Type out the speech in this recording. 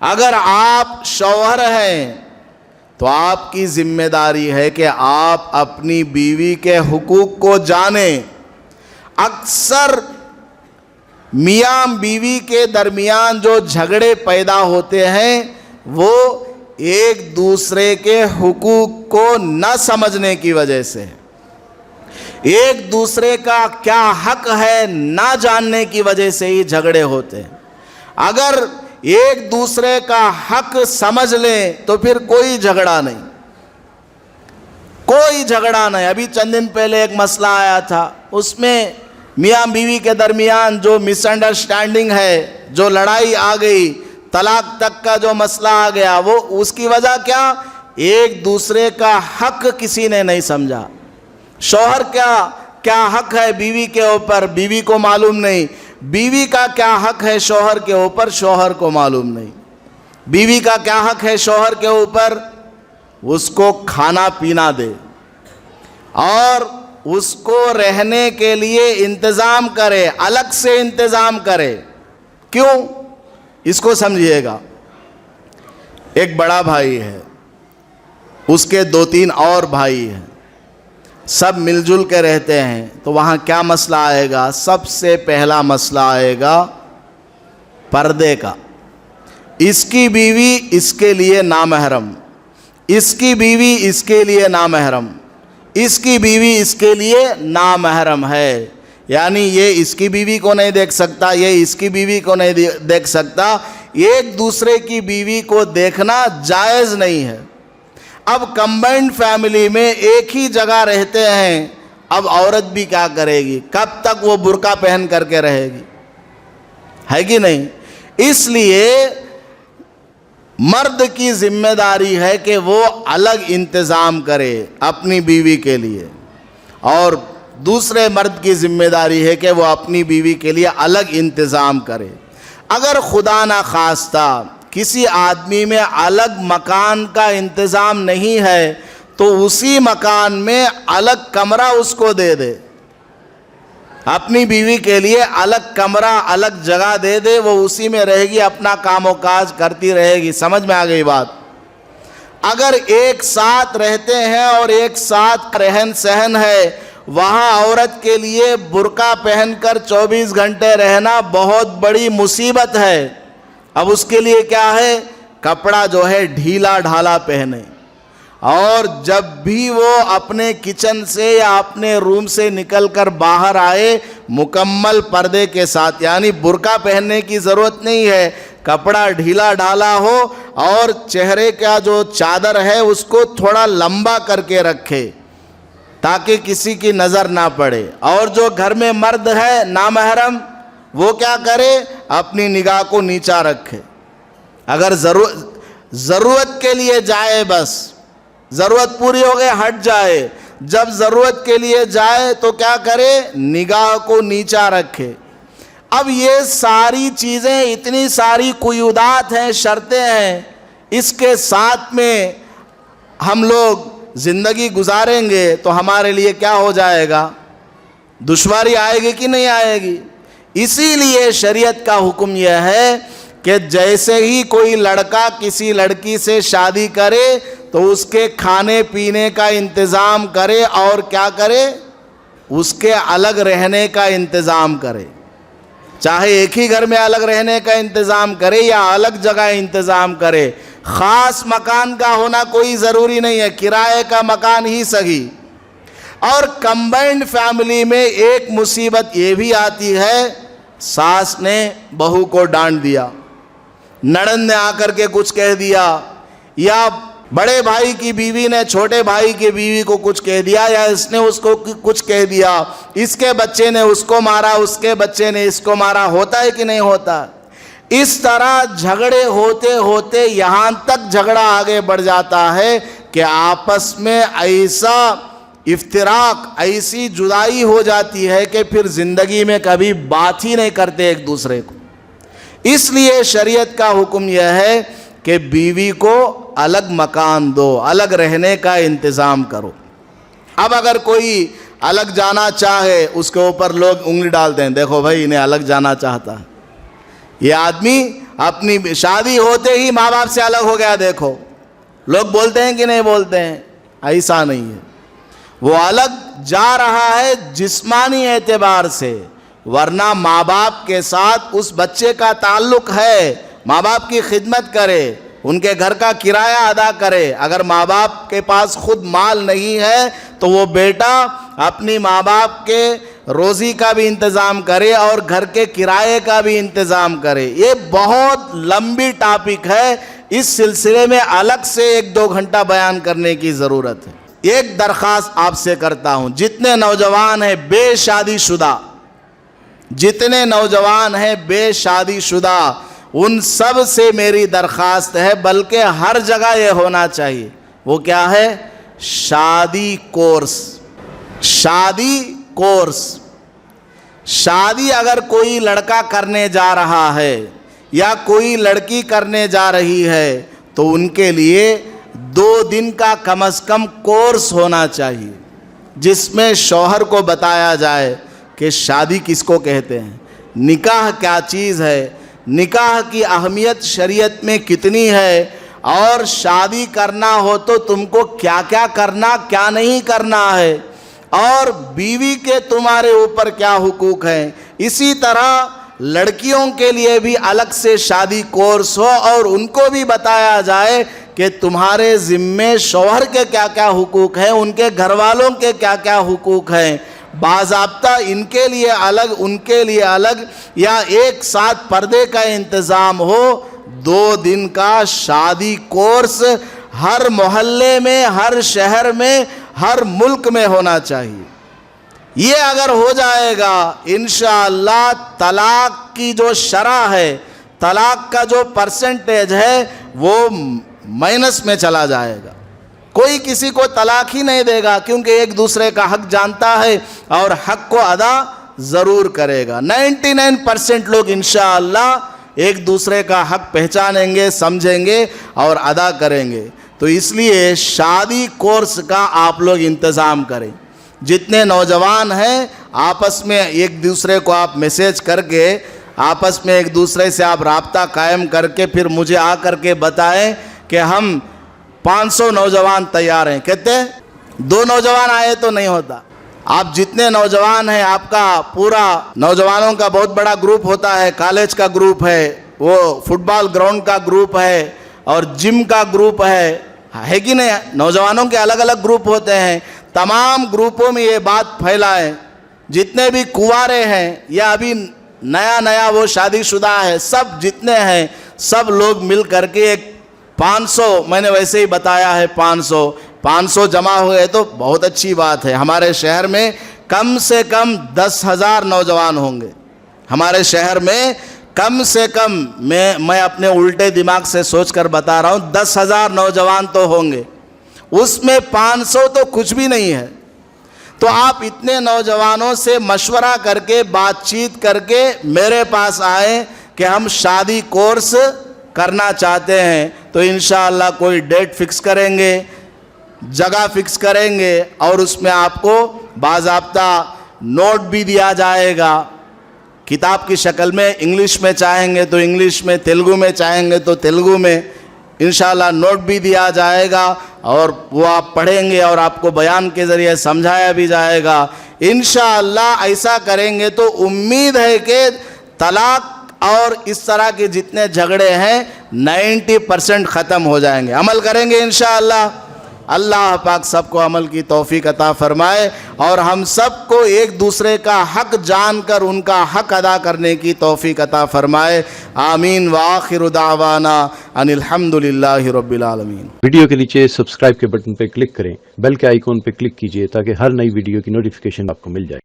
اگر آپ شوہر ہیں تو آپ کی ذمہ داری ہے کہ آپ اپنی بیوی کے حقوق کو جانیں۔ اکثر میاں بیوی کے درمیان جو جھگڑے پیدا ہوتے ہیں وہ ایک دوسرے کے حقوق کو نہ سمجھنے کی وجہ سے، ایک دوسرے کا کیا حق ہے نہ جاننے کی وجہ سے ہی جھگڑے ہوتے ہیں۔ اگر ایک دوسرے کا حق سمجھ لیں تو پھر کوئی جھگڑا نہیں، کوئی جھگڑا نہیں۔ ابھی چند دن پہلے ایک مسئلہ آیا تھا، اس میں میاں بیوی کے درمیان جو مس انڈرسٹینڈنگ ہے، جو لڑائی آ گئی، طلاق تک کا جو مسئلہ آ گیا، وہ اس کی وجہ کیا؟ ایک دوسرے کا حق کسی نے نہیں سمجھا۔ شوہر کیا حق ہے بیوی کے اوپر، بیوی کو معلوم نہیں۔ بیوی کا کیا حق ہے شوہر کے اوپر، شوہر کو معلوم نہیں۔ بیوی کا کیا حق ہے شوہر کے اوپر؟ اس کو کھانا پینا دے اور اس کو رہنے کے لیے انتظام کرے، الگ سے انتظام کرے۔ کیوں؟ اس کو سمجھیے گا۔ ایک بڑا بھائی ہے، اس کے 2-3 اور بھائی ہیں، سب مل جل کے رہتے ہیں، تو وہاں کیا مسئلہ آئے گا؟ سب سے پہلا مسئلہ آئے گا پردے کا۔ اس کی بیوی اس کے لیے نامحرم، اس کی بیوی اس کے لیے نامحرم، اس کی بیوی اس کے لیے نامحرم ہے، یعنی یہ اس کی بیوی کو نہیں دیکھ سکتا، یہ اس کی بیوی کو نہیں دیکھ سکتا۔ ایک دوسرے کی بیوی کو دیکھنا جائز نہیں ہے۔ اب کمبائنڈ فیملی میں ایک ہی جگہ رہتے ہیں، اب عورت بھی کیا کرے گی؟ کب تک وہ برقع پہن کر کے رہے گی؟ ہے کہ نہیں؟ اس لیے مرد کی ذمہ داری ہے کہ وہ الگ انتظام کرے اپنی بیوی کے لیے، اور دوسرے مرد کی ذمہ داری ہے کہ وہ اپنی بیوی کے لیے الگ انتظام کرے۔ اگر خدا نخواستہ کسی آدمی میں الگ مکان کا انتظام نہیں ہے تو اسی مکان میں الگ کمرہ اس کو دے دے، اپنی بیوی کے لیے الگ کمرہ، الگ جگہ دے دے، وہ اسی میں رہے گی، اپنا کام و کاج کرتی رہے گی۔ سمجھ میں آ گئی بات؟ اگر ایک ساتھ رہتے ہیں اور ایک ساتھ رہن سہن ہے، وہاں عورت کے لیے برقع پہن کر 24 گھنٹے رہنا بہت بڑی مصیبت ہے۔ اب اس کے لیے کیا ہے؟ کپڑا جو ہے ڈھیلا ڈھالا پہنے، اور جب بھی وہ اپنے کچن سے یا اپنے روم سے نکل کر باہر آئے مکمل پردے کے ساتھ، یعنی برقع پہننے کی ضرورت نہیں ہے، کپڑا ڈھیلا ڈھالا ہو اور چہرے کا جو چادر ہے اس کو تھوڑا لمبا کر کے رکھے تاکہ کسی کی نظر نہ پڑے۔ اور جو گھر میں مرد ہے نامحرم، وہ کیا کرے؟ اپنی نگاہ کو نیچا رکھے۔ اگر ضرورت کے لیے جائے، بس ضرورت پوری ہو گئے ہٹ جائے، جب ضرورت کے لیے جائے تو کیا کرے؟ نگاہ کو نیچا رکھے۔ اب یہ ساری چیزیں، اتنی ساری قیودات ہیں، شرطیں ہیں، اس کے ساتھ میں ہم لوگ زندگی گزاریں گے تو ہمارے لیے کیا ہو جائے گا؟ دشواری آئے گی کہ نہیں آئے گی؟ اسی لیے شریعت کا حکم یہ ہے کہ جیسے ہی کوئی لڑکا کسی لڑکی سے شادی کرے تو اس کے کھانے پینے کا انتظام کرے، اور کیا کرے؟ اس کے الگ رہنے کا انتظام کرے، چاہے ایک ہی گھر میں الگ رہنے کا انتظام کرے یا الگ جگہ انتظام کرے۔ خاص مکان کا ہونا کوئی ضروری نہیں ہے، کرائے کا مکان ہی صحیح۔ اور کمبائنڈ فیملی میں ایک مصیبت یہ بھی آتی ہے، ساس نے بہو کو ڈانٹ دیا، نڑند نے آ کر کے کچھ کہہ دیا، یا بڑے بھائی کی بیوی نے چھوٹے بھائی کی بیوی کو کچھ کہہ دیا، یا اس نے اس کو کچھ کہہ دیا، اس کے بچے نے اس کو مارا، اس کے بچے نے اس کو مارا۔ ہوتا ہے کہ نہیں ہوتا؟ اس طرح جھگڑے ہوتے ہوتے یہاں تک جھگڑا آگے بڑھ جاتا ہے کہ آپس میں ایسا افتراق، ایسی جدائی ہو جاتی ہے کہ پھر زندگی میں کبھی بات ہی نہیں کرتے ایک دوسرے کو۔ اس لیے شریعت کا حکم یہ ہے کہ بیوی کو الگ مکان دو، الگ رہنے کا انتظام کرو۔ اب اگر کوئی الگ جانا چاہے، اس کے اوپر لوگ انگلی ڈالتے ہیں، دیکھو بھائی انہیں الگ جانا چاہتا ہے، یہ آدمی اپنی شادی ہوتے ہی ماں باپ سے الگ ہو گیا. دیکھو لوگ بولتے ہیں کہ نہیں بولتے ہیں, ایسا نہیں ہے. وہ الگ جا رہا ہے جسمانی اعتبار سے, ورنہ ماں باپ کے ساتھ اس بچے کا تعلق ہے. ماں باپ کی خدمت کرے, ان کے گھر کا کرایہ ادا کرے. اگر ماں باپ کے پاس خود مال نہیں ہے تو وہ بیٹا اپنی ماں باپ کے روزی کا بھی انتظام کرے اور گھر کے کرائے کا بھی انتظام کرے. یہ بہت لمبی ٹاپک ہے, اس سلسلے میں الگ سے 1-2 گھنٹہ بیان کرنے کی ضرورت ہے. ایک درخواست آپ سے کرتا ہوں, جتنے نوجوان ہیں بے شادی شدہ, جتنے نوجوان ہیں بے شادی شدہ, ان سب سے میری درخواست ہے, بلکہ ہر جگہ یہ ہونا چاہیے. وہ کیا ہے؟ شادی کورس. شادی کورس. شادی اگر کوئی لڑکا کرنے جا رہا ہے یا کوئی لڑکی کرنے جا رہی ہے تو ان کے لیے 2 دن کا کم از کم کورس ہونا چاہیے, جس میں شوہر کو بتایا جائے کہ شادی کس کو کہتے ہیں, نکاح کیا چیز ہے, نکاح کی اہمیت شریعت میں کتنی ہے, اور شادی کرنا ہو تو تم کو کیا کیا کرنا کیا نہیں کرنا ہے, اور بیوی کے تمہارے اوپر کیا حقوق ہیں. اسی طرح لڑکیوں کے لیے بھی الگ سے شادی کورس ہو اور ان کو بھی بتایا جائے کہ تمہارے ذمے شوہر کے کیا کیا حقوق ہیں, ان کے گھر والوں کے کیا کیا حقوق ہیں. باضابطہ ان کے لیے الگ ان کے لیے الگ, یا ایک ساتھ پردے کا انتظام ہو. 2 دن کا شادی کورس ہر محلے میں, ہر شہر میں, ہر ملک میں ہونا چاہیے. یہ اگر ہو جائے گا انشاءاللہ طلاق کی جو شرح ہے, طلاق کا جو پرسنٹیج ہے وہ مائنس میں چلا جائے گا. کوئی کسی کو طلاق ہی نہیں دے گا, کیونکہ ایک دوسرے کا حق جانتا ہے اور حق کو ادا ضرور کرے گا. 99% لوگ انشاءاللہ ایک دوسرے کا حق پہچانیں گے, سمجھیں گے اور ادا کریں گے. تو اس لیے شادی کورس کا آپ لوگ انتظام کریں. جتنے نوجوان ہیں آپس میں ایک دوسرے کو آپ میسیج کر کے, آپس میں ایک دوسرے سے آپ رابطہ قائم کر کے پھر مجھے آ کر کے بتائیں کہ ہم 500 نوجوان تیار ہیں. کہتے ہیں 2 نوجوان آئے تو نہیں ہوتا. آپ جتنے نوجوان ہیں, آپ کا پورا نوجوانوں کا بہت بڑا گروپ ہوتا ہے, کالج کا گروپ ہے, وہ فٹ بال گراؤنڈ کا گروپ ہے اور جم کا گروپ ہے کہ نہیں؟ نوجوانوں کے الگ الگ گروپ ہوتے ہیں. تمام گروپوں میں یہ بات پھیلائیں. جتنے بھی کنوارے ہیں یا ابھی نیا وہ شادی شدہ ہے, سب جتنے ہیں سب لوگ مل کر کے ایک 500, میں نے ویسے ہی بتایا ہے 500 جمع ہوئے تو بہت اچھی بات ہے. ہمارے شہر میں کم سے کم 10,000 نوجوان ہوں گے. ہمارے شہر میں کم سے کم, میں اپنے الٹے دماغ سے سوچ کر بتا رہا ہوں, 10,000 نوجوان تو ہوں گے. اس میں 500 تو کچھ بھی نہیں ہے. تو آپ اتنے نوجوانوں سے مشورہ کر کے, بات چیت کر کے میرے پاس آئیں کہ ہم شادی کورس کرنا چاہتے ہیں. تو انشاءاللہ کوئی ڈیٹ فکس کریں گے, جگہ فکس کریں گے, اور اس میں آپ کو باضابطہ نوٹ بھی دیا جائے گا کتاب کی شکل میں. انگلش میں چاہیں گے تو انگلش میں, تیلگو میں چاہیں گے تو تیلگو میں انشاءاللہ نوٹ بھی دیا جائے گا, اور وہ آپ پڑھیں گے اور آپ کو بیان کے ذریعے سمجھایا بھی جائے گا. انشاءاللہ ایسا کریں گے تو امید ہے کہ طلاق اور اس طرح کے جتنے جھگڑے ہیں 90% ختم ہو جائیں گے. عمل کریں گے انشاءاللہ. اللہ پاک سب کو عمل کی توفیق عطا فرمائے اور ہم سب کو ایک دوسرے کا حق جان کر ان کا حق ادا کرنے کی توفیق عطا فرمائے. آمین. وآخر دعوانا ان الحمدللہ رب العالمین. ویڈیو کے نیچے سبسکرائب کے بٹن پہ کلک کریں, بیل کے آئیکن پہ کلک کیجئے تاکہ ہر نئی ویڈیو کی نوٹیفیکیشن آپ کو مل جائے.